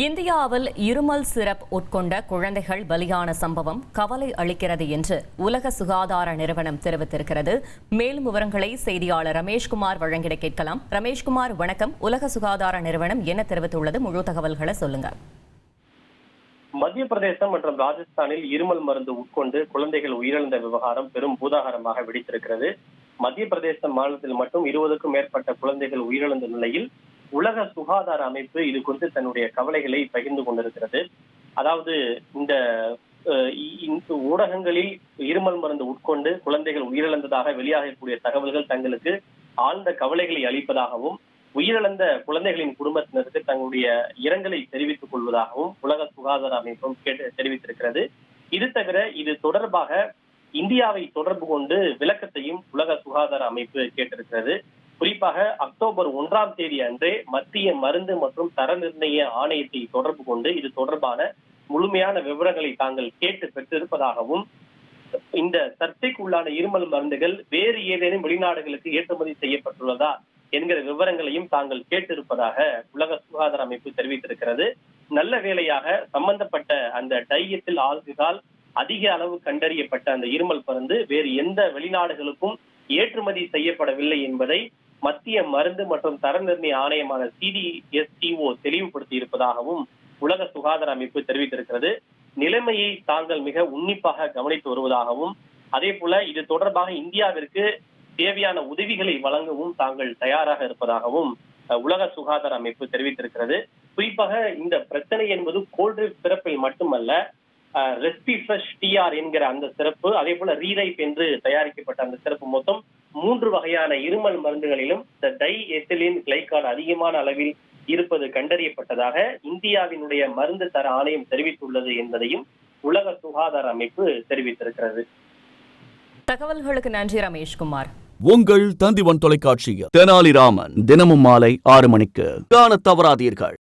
இந்தியாவில் இருமல் சிரப் உட்கொண்ட குழந்தைகள் பலியான சம்பவம் கவலை அளிக்கிறது என்று உலக சுகாதார நிறுவனம் தெரிவித்திருக்கிறது. மேலும் விவரங்களை செய்தியாளர் ரமேஷ்குமார் வழங்கிட கேட்கலாம். ரமேஷ்குமார், வணக்கம். உலக சுகாதார நிறுவனம் என்ன தெரிவித்துள்ளது? முழு தகவல்களை சொல்லுங்க. மத்திய பிரதேசம் மற்றும் ராஜஸ்தானில் இருமல் மருந்து உட்கொண்டு குழந்தைகள் உயிரிழந்த விவகாரம் பெரும் பூதாகரமாக வெடித்திருக்கிறது. மத்திய பிரதேச மாநிலத்தில் மட்டும் 20க்கும் மேற்பட்ட குழந்தைகள் உயிரிழந்த நிலையில் உலக சுகாதார அமைப்பு இது குறித்து தன்னுடைய கவலைகளை பகிர்ந்து கொண்டிருக்கிறது. அதாவது இந்த ஊடகங்களில் இருமல் மருந்து உட்கொண்டு குழந்தைகள் உயிரிழந்ததாக வெளியாகக்கூடிய தகவல்கள் தங்களுக்கு ஆழ்ந்த கவலைகளை அளிப்பதாகவும் உயிரிழந்த குழந்தைகளின் குடும்பத்தினருக்கு தங்களுடைய இரங்கலை தெரிவித்துக் கொள்வதாகவும் உலக சுகாதார அமைப்பும் தெரிவித்திருக்கிறது. இது தவிர இது தொடர்பாக இந்தியாவை தொடர்பு கொண்டு விளக்கத்தையும் உலக சுகாதார அமைப்பு கேட்டிருக்கிறது. குறிப்பாக அக்டோபர் 1ஆம் தேதி அன்றே மத்திய மருந்து மற்றும் தர நிர்ணய ஆணையத்தை தொடர்பு கொண்டு இது தொடர்பான முழுமையான விவரங்களை தாங்கள் கேட்டு பெற்றிருப்பதாகவும் இந்த சர்ச்சைக்குள்ளான இருமல் மருந்துகள் வேறு ஏதேனும் வெளிநாடுகளுக்கு ஏற்றுமதி செய்யப்பட்டுள்ளதா என்கிற விவரங்களையும் தாங்கள் கேட்டிருப்பதாக உலக சுகாதார அமைப்பு தெரிவித்திருக்கிறது. நல்ல வேளையாக சம்பந்தப்பட்ட அந்த டையத்தில் ஆல்கஹால் அதிக அளவு கண்டறியப்பட்ட அந்த இருமல் மருந்து வேறு எந்த வெளிநாடுகளுக்கும் ஏற்றுமதி செய்யப்படவில்லை என்பதை மத்திய மருந்து மற்றும் தர நிர்ணய ஆணையமான CDSCO தெளிவுபடுத்தி இருப்பதாகவும் உலக சுகாதார அமைப்பு தெரிவித்திருக்கிறது. நிலைமையை தாங்கள் மிக உன்னிப்பாக கவனித்து வருவதாகவும் அதே போல இது தொடர்பாக இந்தியாவிற்கு தேவையான உதவிகளை வழங்கவும் தாங்கள் தயாராக இருப்பதாகவும் உலக சுகாதார அமைப்பு தெரிவித்திருக்கிறது. குறிப்பாக இந்த பிரச்சனை என்பது கோல்ட்ரிப் சிறப்பில் மட்டுமல்ல, ரெஸ்பிஃப்ரெஷ் TR என்கிற அந்த சிறப்பு, அதே போல ரீரைப் என்று தயாரிக்கப்பட்ட அந்த சிறப்பு மொத்தம் 3 வகையான இருமல் மருந்துகளிலும் இந்த டை எத்திலீன் கிளைகால் அதிகமான அளவில் இருப்பது கண்டறியப்பட்டதாக இந்தியாவினுடைய மருந்து தர ஆணையம் தெரிவித்துள்ளது என்பதையும் உலக சுகாதார அமைப்பு தெரிவித்திருக்கிறது. தகவல்களுக்கு நன்றி ரமேஷ்குமார். உங்கள் தந்திவன் தொலைக்காட்சியில் தெனாலிராமன் தினமும் மாலை 6 மணிக்கு காணத் தவறாதீர்கள்.